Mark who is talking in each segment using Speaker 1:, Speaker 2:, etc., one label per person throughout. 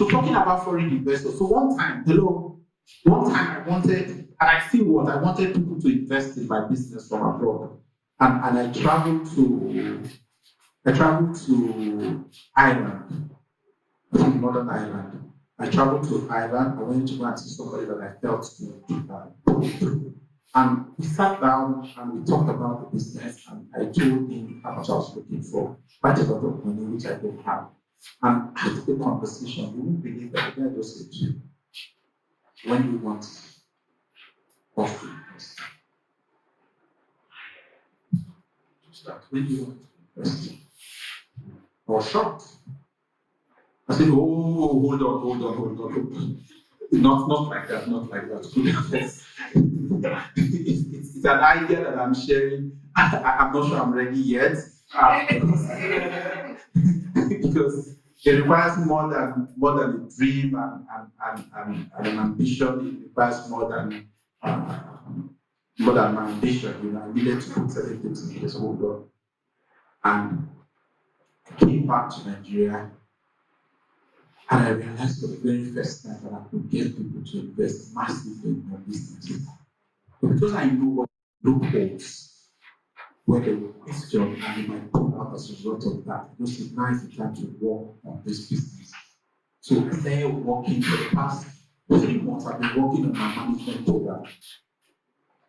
Speaker 1: So talking about foreign investors. So one time I wanted, and I still want, I wanted people to invest in my business from abroad. And I traveled to Ireland, to Northern Ireland. I traveled to Ireland. I went to go and see somebody that I felt to. And we sat down and we talked about the business, and I told him how much I was looking for, quite a lot of money, which I don't have. And after the conversation, you won't believe that the guy just said to you, when you want us to invest. Just that, when you want to invest. I was shocked. I said, oh, hold on. Not like that. It's an idea that I'm sharing. I'm not sure I'm ready yet. Because it requires more than a dream and an ambition. It requires more than my ambition. I needed to put certain things in place. Hold on. And I came back to Nigeria. And I realized for the very first time that I could get people to invest massively in my business. But because I know what loopholes, where they will question and they might pull out as a result of that, it was now is the time to work on this business. So I started working for the past 3 months. I've been working on my management program.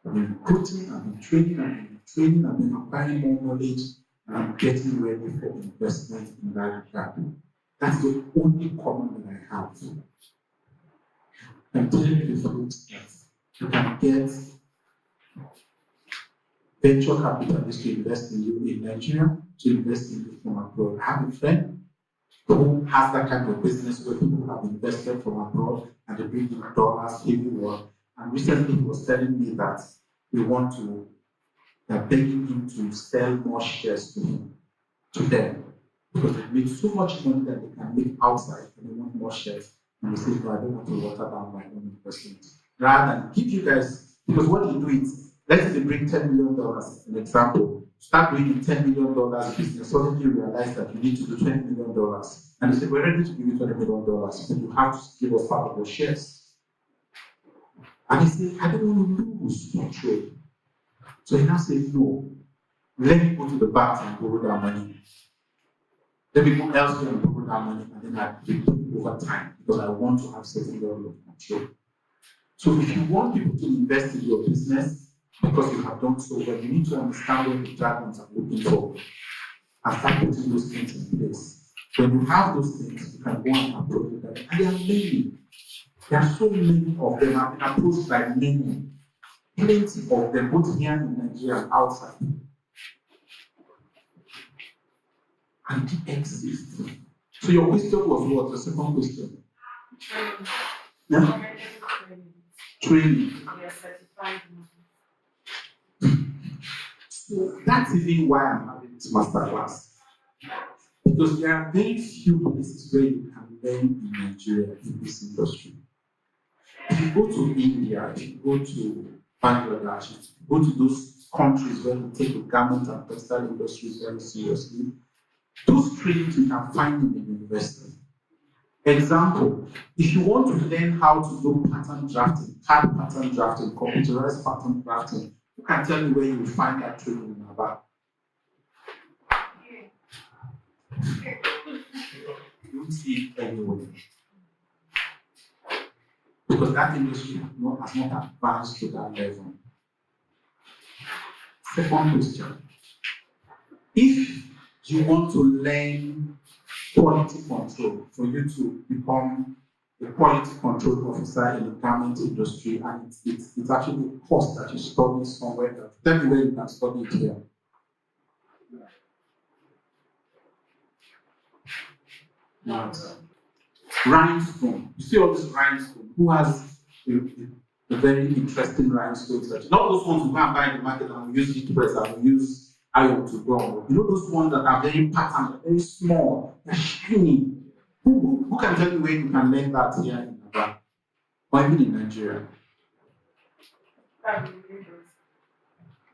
Speaker 1: I've been recruiting, I've been training, I've been acquiring more knowledge, and I'm getting ready for investment in that regard. That's the only common that I have. I'm telling you the truth that you can get venture capitalists to invest in you in Nigeria, to invest in you from abroad. I have a friend who has that kind of business where people have invested from abroad and they bring in dollars, heavy work. And recently he was telling me that they're begging him to sell more shares to them. Because they make so much money that they can make outside and they want more shares. And they say, no, I don't want to water down my own investment. Rather than give you guys, because what they do is, let's say they bring $10 million, an example, start doing $10 million business, suddenly you realize that you need to do $20 million. And they say, we're ready to give you $20 million, but you have to give us part of your shares. And he said, I don't want to lose control. So he now said, no, let me go to the bank and borrow that money. Let me go elsewhere and borrow that money, and then I pay over time because I want to have certain level of control. So if you want people to invest in your business because you have done so well, you need to understand what the dragons are looking for and start putting those things in place. When you have those things, you can go and approach them. And there are many. There are so many of them. I've been approached by many. Plenty of them, both here in Nigeria and outside. And they exist. So your question was what? The second question? Yeah? Training. So that's even why I'm having this masterclass. Because there are very few places where you can learn in Nigeria in this industry. If you go to India, if you go to Bangladesh, if you go to those countries where we take the garment and textile industry very seriously, those trainings you can find in the university. Example, if you want to learn how to do pattern drafting, CAD pattern drafting, computerized pattern drafting, you can tell me where you will find that training in Aba. You won't see it anywhere. Because that industry has not advanced to that level. Second question. If you want to learn quality control, for you to become a quality control officer in the garment industry, and it's actually a course that you study somewhere else. Tell me where you can study it here. Rhinestone. You see all this rhinestone. Who has a very interesting rhinestone? Not those ones you go and buy in the market and we use heat press and we use iron to go. You know those ones that are very patterned, very small, they're shiny. Who can tell me where you can learn that here in Aba? Or even in Nigeria?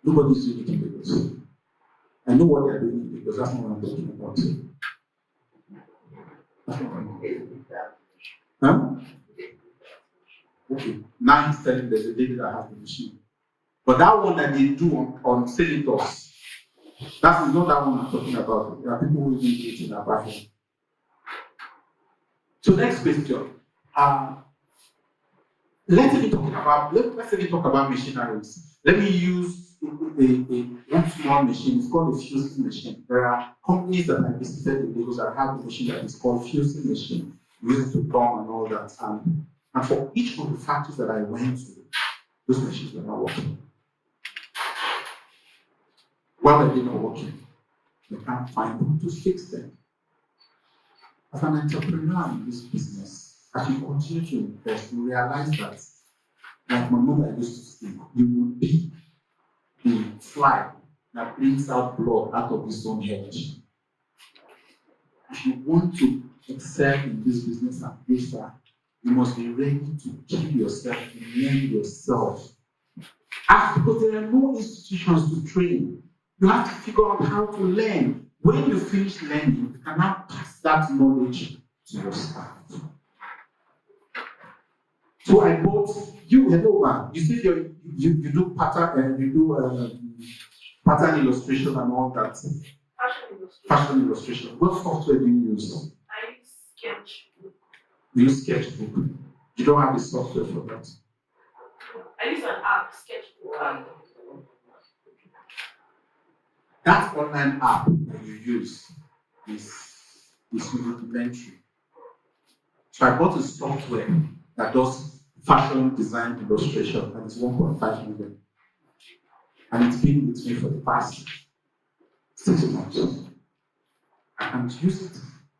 Speaker 1: Nobody's doing it in Lagos. I know what they're doing in Lagos. That's not what I'm talking about. That's not what I'm talking about. Huh? Okay. Now he's telling there's a lady that has the machine. But that one that they do on senators, that's not that one I'm talking about. There are people who even do it in their bathroom. So next question. Let's say we talk about machineries. Let me use one small machine. It's called a fusing machine. There are companies that I visited in Lagos that have a machine that is called fusing machine. We use it to plumb and all that. And for each of the factories that I went to, those machines were not working. Why were they not working? They can't find who to fix them. As an entrepreneur in this business, as you continue to invest, you realize that, like my mother used to say, you will be the fly that brings out blood out of his own head. If you want to excel in this business and go far, you must be ready to kill yourself and learn yourself. Because there are no institutions to train. You have to figure out how to learn. When you finish learning, you can now pass that knowledge to your staff. So I bought you. Hello, man. You said you do pattern pattern illustration and all that. Fashion illustration. What software do you use?
Speaker 2: I use Sketchbook.
Speaker 1: You use Sketchbook. You don't have a software for that.
Speaker 2: I use an app, Sketchbook.
Speaker 1: That online app that you use is rudimentary. So I bought a software that does fashion design illustration and it's 1.5 million. And it's been with me for the past 6 months. I can't use it.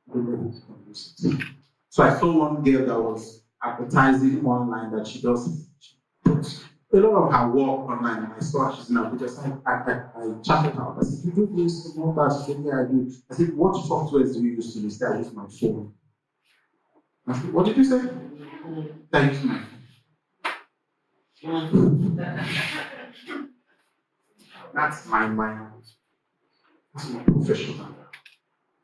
Speaker 1: I don't know who can use it. So I saw one girl that was advertising online that she puts a lot of her work online, and I saw her, she's in Abuja. So I chatted her. I said, "You do this and all that?" She said, "Yeah, I do." I said, "What software do you use to this?" I use my phone. I said, "What did you say?" I use my phone. That's my mind. That's my professional.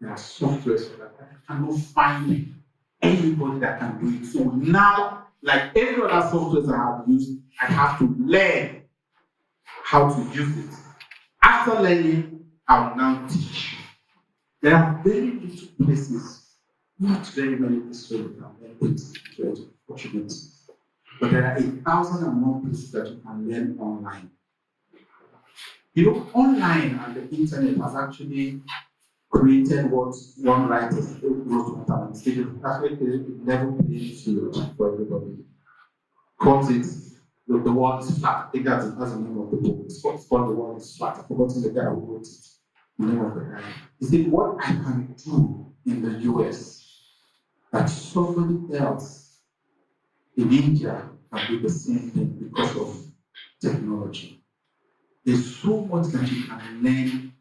Speaker 1: There are softwares for that. I cannot find anybody that can do it. So now, like every other software I have used, I have to learn how to use it. After learning, I will now teach. There are very little places, not very many places where you can learn it, very fortunate. But there are 1,001 places that you can learn online. You know, online and the internet has actually created what one writer wrote to and stated actually a level playing field for everybody. Calls it the world is flat. I think that's the name of the book. It's called The World is Flat. I've forgotten the guy who wrote it. The name of the guy. He said, "What I can do in the US that somebody else in India can do the same thing because of technology." There's so much that you can learn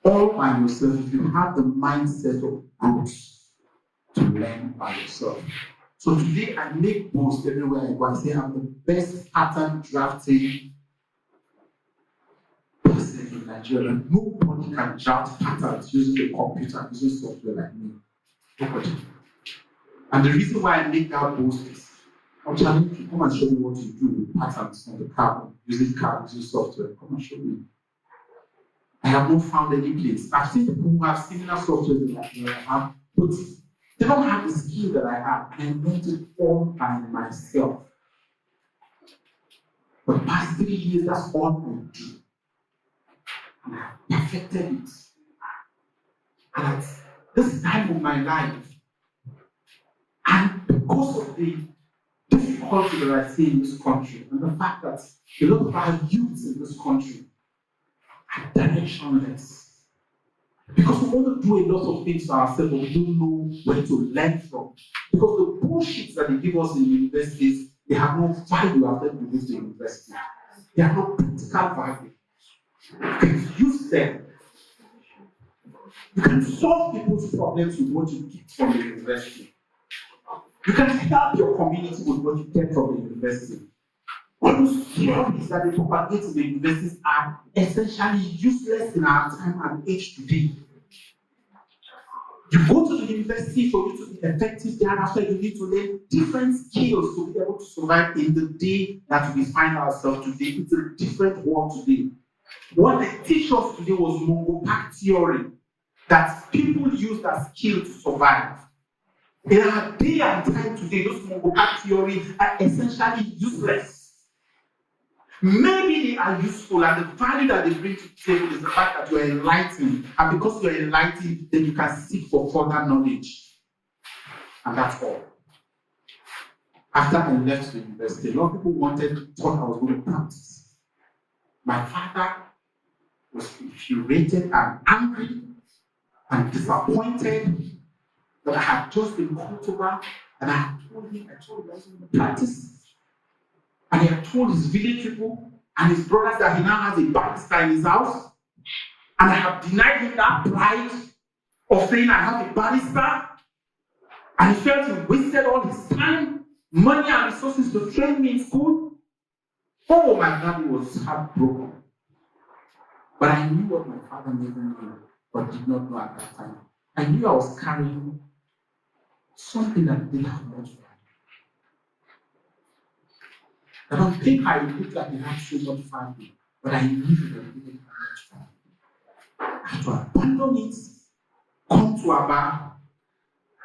Speaker 1: all by yourself if you have the mindset of growth to learn by yourself. So today I make boasts everywhere I go. I say I'm the best pattern drafting person in Nigeria. Nobody can draft patterns using a computer, using software like me. Nobody. And the reason why I make that boast is I'll challenge you. Come and show me what you do with patterns on the car, using software. Come and show me. I have not found any place. I've seen people who have similar software that I have, but they don't have the skill that I have. I learned it all by myself. For the past 3 years, that's all I do. And I have perfected it. And at this time of my life, and because of the difficulty that I see in this country, and the fact that a lot of our youths in this country are directionless. Because we want to do a lot of things for ourselves, but we don't know where to learn from. Because the bullshit that they give us in universities, they have no value after we leave the university. They have no practical value. You can use them. You can solve people's problems with what you get from the university. You can help your community with what you get from the university. All those theories that they propagate in the universities are essentially useless in our time and age today. You go to the university for you to be effective. Thereafter, you need to learn different skills to be able to survive in the day that we find ourselves today. It's a different world today. What they teach us today was Mongo Park theory that people use that skill to survive. In our day and time today, those Mongo Park theory are essentially useless. Maybe they are useful, and the value that they bring to the table is the fact that you are enlightened, and because you are enlightened, then you can seek for further knowledge. And that's all. After I left the university, a lot of people thought I was going to practice. My father was infuriated and angry and disappointed that I had just been called over, and I had told him I was going to practice. And he had told his village people and his brothers that he now has a barrister in his house. And I have denied him that pride of saying I have a barrister. And he felt he wasted all his time, money, and resources to train me in school. Oh, my daddy was heartbroken. But I knew what my father never knew, but did not know at that time. I knew I was carrying something that didn't have much value. And on paper, it looked like it had so much value, but I knew that it didn't have much value. I had to abandon it, come to Aba,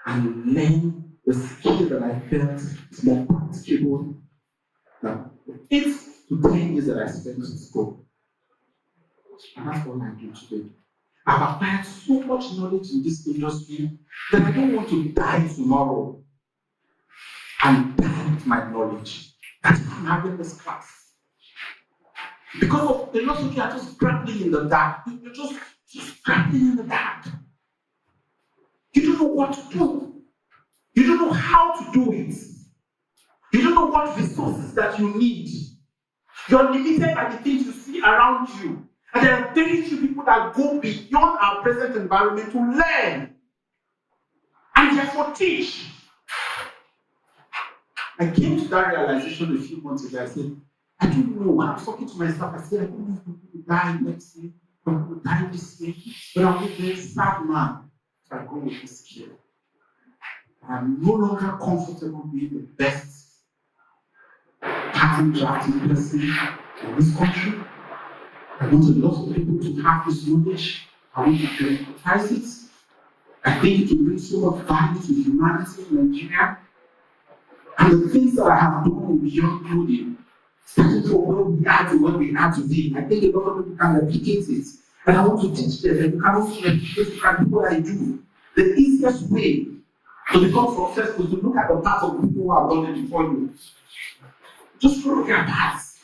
Speaker 1: and learn the skill that I felt is more practicable than the 8 to 10 years that I spent in school. And that's what I do today. I've acquired so much knowledge in this industry that I don't want to die tomorrow and die with my knowledge. That's why I'm having this class. Because of a lot of you are just grappling in the dark. You're just grappling in the dark. You don't know what to do. You don't know how to do it. You don't know what resources that you need. You're limited by the things you see around you. And there are very few people that go beyond our present environment to learn and therefore teach. I came to that realization a few months ago. I said, I don't know. When I was talking to myself, I said, I don't know if people will die next year, or people will die this year, but I'll be a very sad man if I go with this skill. I'm no longer comfortable being the best pattern drafting person in this country. I want a lot of people to have this knowledge. I want to democratize it. I think it will bring so much value to humanity in Nigeria. And the things that I have done beyond clothing, starting from where we are to where we are today, I think a lot of people can replicate it. And I want to teach them that you can also replicate, you can do what I do. The easiest way to become successful is to look at the path of people who have done it before you. Just follow their paths.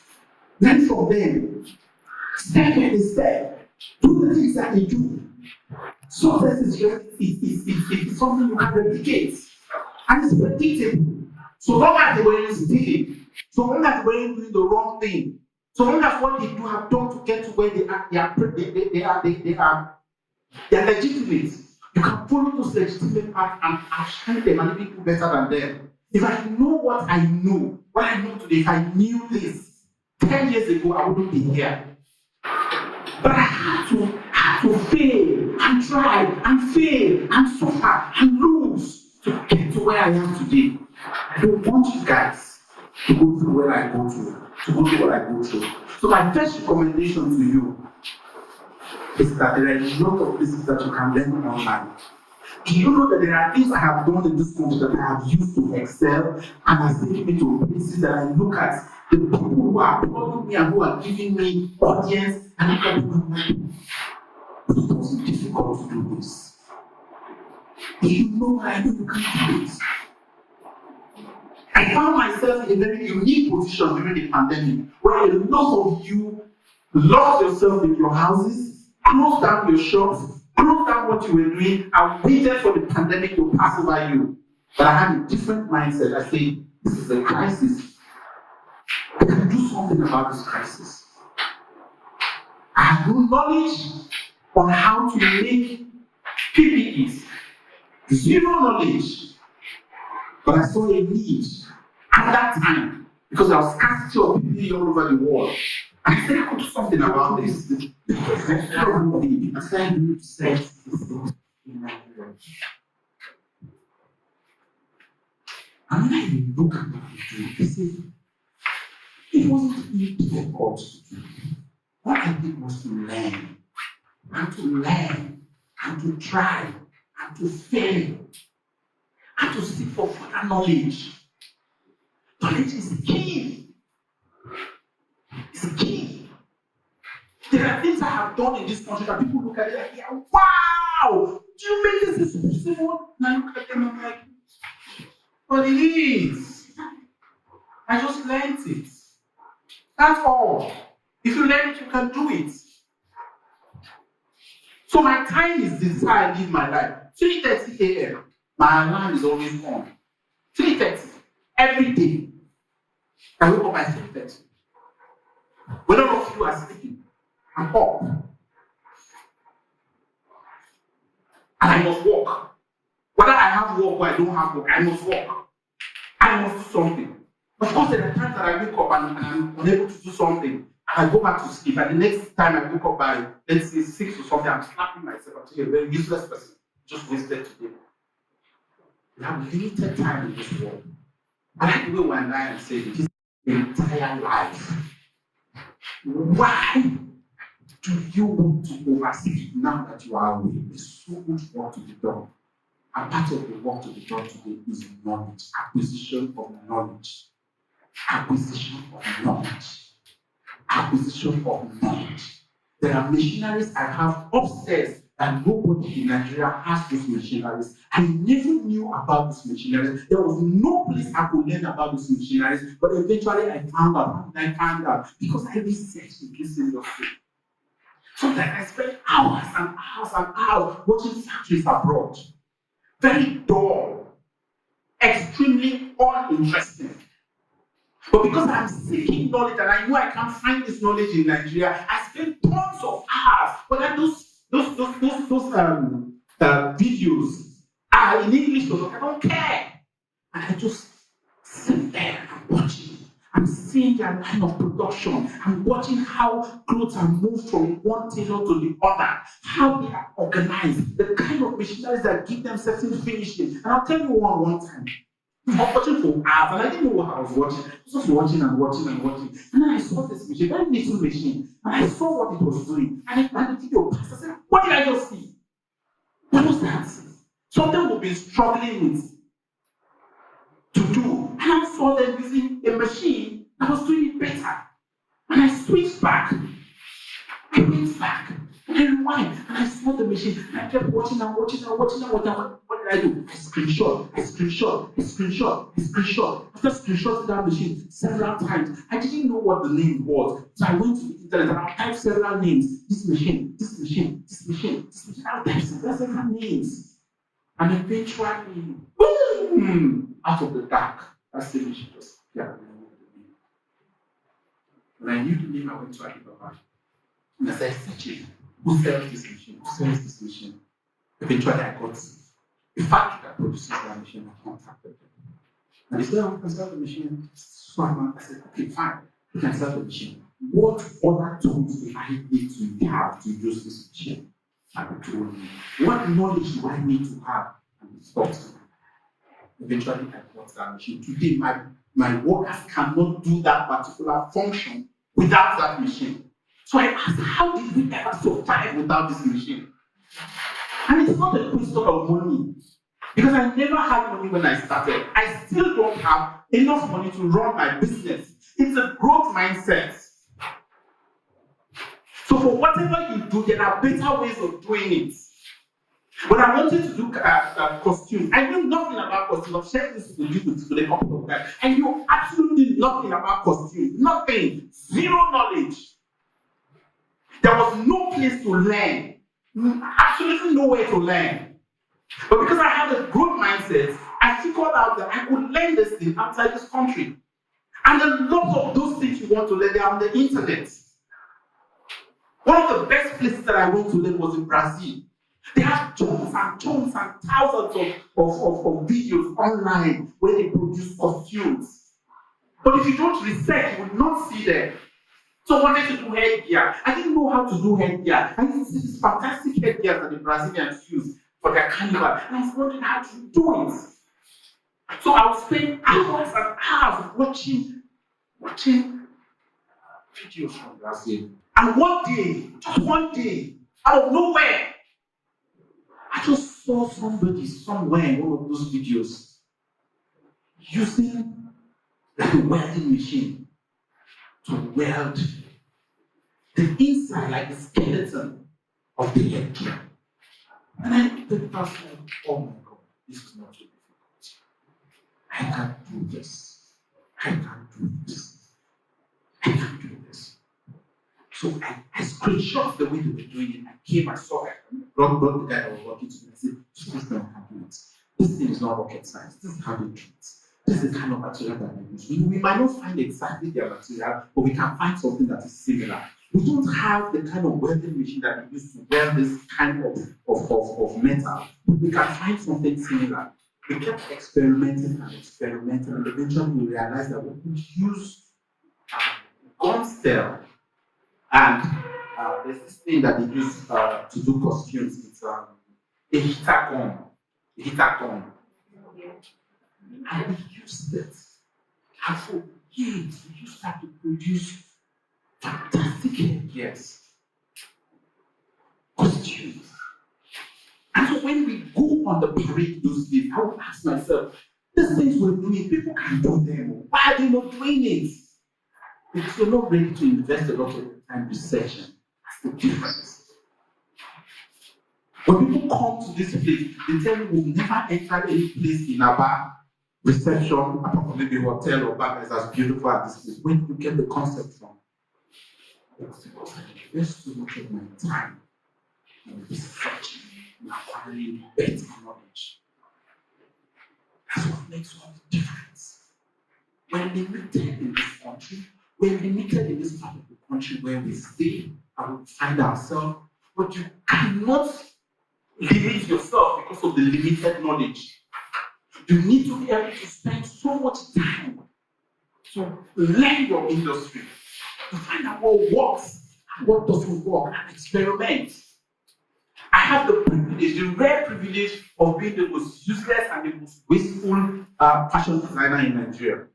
Speaker 1: Learn from them. Step by step. Do the things that they do. Success is something you can replicate. And it's predictable. So long as they were stealing, so long as they were doing the wrong thing, so long as what they do have done to get to where they are legitimate. You can follow those legitimate paths and outshine them and even do better than them. If I know what I know today, if I knew this 10 years ago, I wouldn't be here. But I had to fail and try and fail and suffer and lose to get to where I am today. I don't want you guys to go through where I go through, to go through what I go through. So my first recommendation to you is that there are a lot of places that you can learn online. Do you know that there are things I have done in this country that I have used to excel and has taken me to places that I look at the people who are applauding me and who are giving me audience and look at them like, but it was difficult to do this. Do you know what I know you can do it? I found myself in a very unique position during the pandemic where a lot of you locked yourself in your houses, closed down your shops, closed down what you were doing, and waited for the pandemic to pass over you. But I had a different mindset. I said, this is a crisis. I can do something about this crisis. I have no knowledge on how to make PPEs. Zero knowledge. But I saw a need at that time because there was scarcity of PPE all over the world. I said I could do something about this. I said you said this in Nigeria. And when I look at what I do, I say, it wasn't really difficult to do. What I did was to learn, and to try, and to fail, and to seek for further knowledge. Knowledge is key. It's key. There are things I have done in this country that people look at it like, yeah, wow! Do you think this is possible? And I look at them and I'm like, but it is. I just learned it. That's all. If you learn it, you can do it. So my time is this, how I live my life. 3:30 a.m. My alarm is always on. 3:30 every day. I wake up by 3:30. When all of you are sleeping, I'm up. And I must walk. Whether I have work or I don't have work, I must walk. I must do something. Of course, there are times that I wake up and I'm unable to do something. And I go back to sleep. And the next time I wake up by, let's say, 6 or something, I'm slapping myself. I'm saying, a very useless person. Just wasted today. We have limited time in this world. I like the way when I am saying it is the entire life. Why do you want to oversee now that you are away? There's so much work to be done. And part of the work to be done today is knowledge, acquisition of knowledge. Acquisition of knowledge. Acquisition of knowledge. There are machineries I have upstairs and nobody in Nigeria has those machineries. I never knew about these machineries. There was no place I could learn about these machineries, but eventually I found out. How did I find out? Because I researched in this industry. Sometimes I spend hours and hours and hours watching factories abroad. Very dull, extremely uninteresting. But because I'm seeking knowledge and I know I can't find this knowledge in Nigeria, I spend tons of hours. But then those videos are in English, so I don't care. And I just sit there and watch it. I'm seeing their line of production. I'm watching how clothes are moved from one tailor to the other, how they are organized, the kind of machineries that give them certain finishing. And I'll tell you one time. I was watching for hours and I didn't know what I was watching. I was just watching and watching and watching. And then I saw this machine, very little machine, and I saw what it was doing. And the video passed. I said, what did I just see? What was that? Something we've been struggling with to do. And I saw them using a machine that was doing it better. And I switched back. I went back. And I rewind. And I saw the machine. And I kept watching and watching and watching and watching. What did I do? I screenshot. After screenshotting that machine several times, I didn't know what the name was. So I went to the internet and I typed several names. This machine. I typed several names. And eventually, boom! Out of the dark, that same machine just appeared. When I knew the name, I went to Alibaba. And I started searching. Who sells this machine? Eventually, I got the factory that produces that machine. I contacted them. And they said, oh, we can sell the machine. So I said, okay, fine. We can sell the machine. What other tools do I need to have to use this machine? And they told me, what knowledge do I need to have? And they stopped. Eventually, I bought that machine. Today, my workers cannot do that particular function without that machine. So I asked, how did we ever survive without this machine? And it's not a question of money. Because I never had money when I started. I still don't have enough money to run my business. It's a growth mindset. So for whatever you do, there are better ways of doing it. When I wanted to look at costumes, I knew nothing about costumes. I've shared this with you today a couple of times. I knew absolutely nothing about costumes. Nothing. Zero knowledge. There was no place to learn. Absolutely nowhere to learn. But because I had a growth mindset, I figured out that I could learn this thing outside this country. And a lot of those things you want to learn, they are on the internet. One of the best places that I went to learn was in Brazil. They have tons and thousands of videos online where they produce costumes. But if you don't research, you will not see them. So I wanted to do headgear. I didn't know how to do headgear. I used to see these fantastic headgear that the Brazilians use for their carnival. And I was wondering how to do it. So I would spend hours and hours watching videos from Brazil. And one day, just one day, out of nowhere, I just saw somebody somewhere in one of those videos using like a welding machine to weld the inside, like the skeleton of the head. And I looked at it, I was like, oh my God, this is not too difficult. I can't do this. I can't do this. I can't do this. So I screenshot the way they were doing it. I came, I saw it, brought the guy that was working to me. I said, this is not how to do it. This thing is not rocket science. This is how they do it. This is the kind of material that they use. We might not find exactly their material, but we can find something that is similar. We don't have the kind of welding machine that we use to weld this kind of metal, but we can find something similar. We kept experimenting, and eventually we realized that we could use gun steel. And there's this thing that they use to do costumes. It's a heater gun. And we used it. And for years, we used that to produce fantastic headgears, costumes. And so when we go on the parade those days, I would ask myself, these things we're doing, people can do them. Why are they not doing it? Because we're not ready to invest a lot of time researching. That's the difference. When people come to this place, they tell me we've never entered any place in our reception, apart from maybe hotel or bar that's as beautiful as this place. Where do you get the concept from? It's because I invest so much of my time in researching and acquiring better knowledge. That's what makes all the difference. We're limited in this country. We're limited in this part of the country where we stay and we find ourselves, but you cannot limit yourself because of the limited knowledge. You need to be able to spend so much time to learn your industry, to find out what works and what doesn't work, and experiment. I have the privilege, the rare privilege of being the most useless and the most wasteful fashion designer in Nigeria.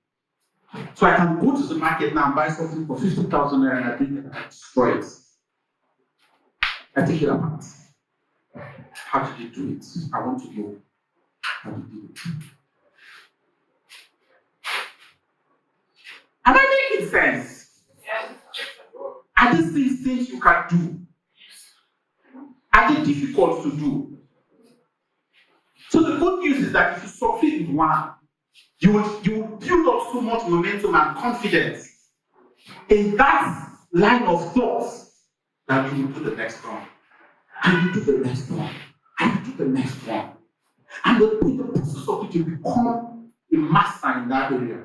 Speaker 1: So I can go to the market now and buy something for 50,000 naira and I bring it and I destroy it. I take it apart. How did you do it? I want to know how you did it. Am I making sense?
Speaker 2: Yes.
Speaker 1: Are these things you can do? Are they difficult to do? So the good news is that if you succeed with one, you will build up so much momentum and confidence in that line of thoughts that you will do the next one. And you do the next one. And you do the next one. And in the process of it, you become a master in that area.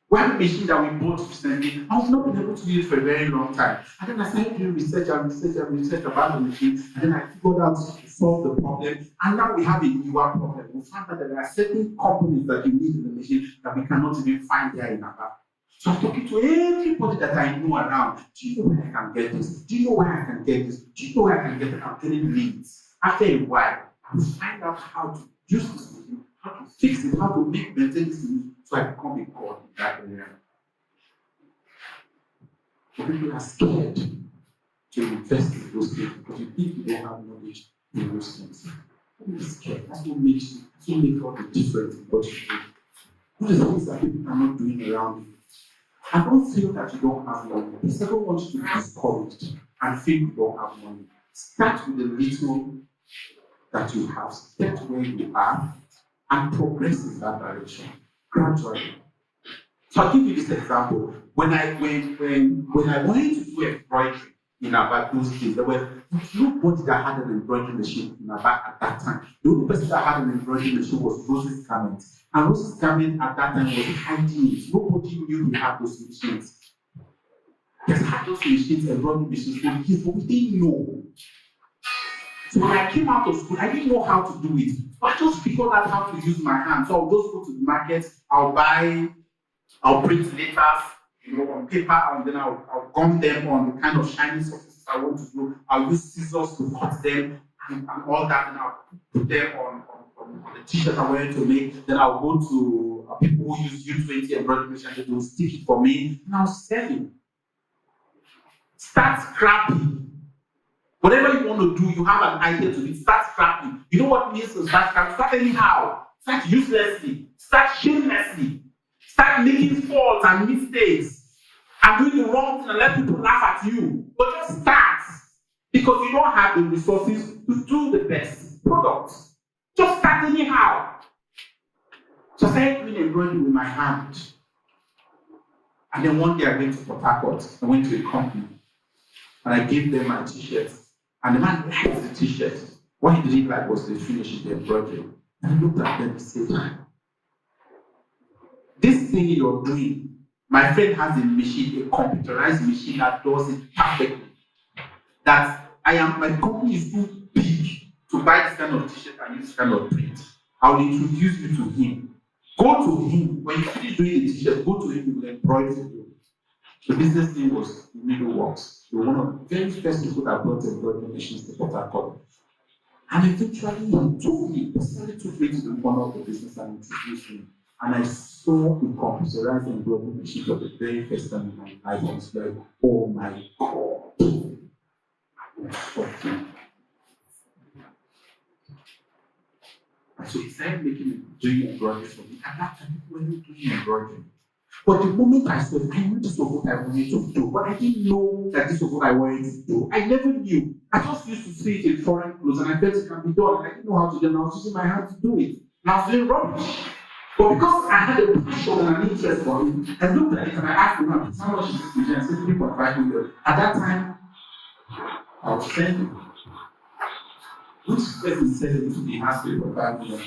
Speaker 1: We have a machine that we bought recently. I've not been able to use it for a very long time. And then I started doing research about the machine. And then I figured out to solve the problem. And now we have a newer problem. We found out that there are certain components that you need in the machine that we cannot even find there in Aba. So I'm talking to everybody that I know around. Do you know where I can get this? Do you know where I can get this? Do you know where I can get it? I'm getting leads. After a while, I find out how to use this machine, how to fix it, how to maintain this machine, so I become a god in that area. But people are scared to invest in those things because you think you don't have knowledge in those things. Don't be scared. That's what makes all the difference in what you do. What are the things that people are not doing around you? I don't feel that you don't have money. Because I don't want you to be discouraged and feel you don't have money. Start with the little that you have, start where you are, and progress in that direction gradually. So I'll give you this example. When I wanted to do embroidery in Aba those days, there was nobody that had an embroidery machine in Aba at that time. The only person that had an embroidery machine was Rose's Garment. And Rose's Garment at that time was hiding it. Nobody knew we had those machines. They had those machines, embroidery machines for years, but we didn't know. So when I came out of school, I didn't know how to do it. But I just figured out how to use my hands. So I'll just go to the market, I'll print letters, on paper, and then I'll gum them on the kind of shiny surfaces I want to do. I'll use scissors to cut them, and all that, and I'll put them on the t-shirt I'm wearing to make. Then I'll go to people who use U20 embroidery machine, and they will stitch it for me, and I'll sell it. Start scrapping. Whatever you want to do, you have an idea to do. Start scrapping. You know what means to start scrapping? Start anyhow. Start uselessly. Start shamelessly. Start making faults and mistakes and doing the wrong thing and let people laugh at you. But just start, because you don't have the resources to do the best products. Just start anyhow. So I started doing embroidery with my hand. And then one day I went to Port Harcourt. I went to a company and I gave them my t-shirt. And the man liked the t-shirt. What he didn't like was the finish, the embroidery. And he looked at them and said, this thing you're doing, my friend has a machine, a computerized machine that does it perfectly. That my company is too big to buy this kind of t-shirt and use this kind of print. I will introduce you to him. Go to him. When you finish doing the t-shirt, go to him, he will embroider you. The business name was Middle Works. They were one of the very first people that brought embroidery machines to Port Harcourt. And eventually he personally took me to the corner of the business and introduced me. And I saw the computerized embroidery machine for the very first time in my life. I was like, oh my God. And so he started doing embroidery for me. At that time, people were not doing embroidery. But the moment I saw it, I knew this was what I wanted to do. But I didn't know that this was what I wanted to do. I never knew. I just used to see it in foreign clothes and I felt it can be done. And I didn't know how to do it. And I was using my hand to do it. And I was doing rubbish. But because I had a passion and an interest for it, I looked at it and I asked the man, how much is this machine? I said, 3.5 million. At that time, I was saying, which person said it to me has 3.5 million?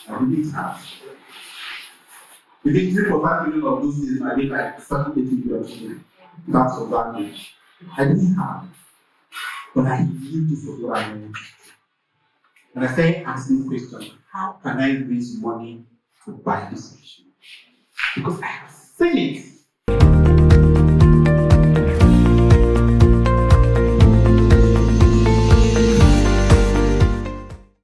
Speaker 1: I didn't have. Within 3.5 million of those days, I made like 7 million. That's of value. I didn't have. But I knew this was what I wanted. And I started asking questions. How can I raise money to buy this machine? Because I have seen it.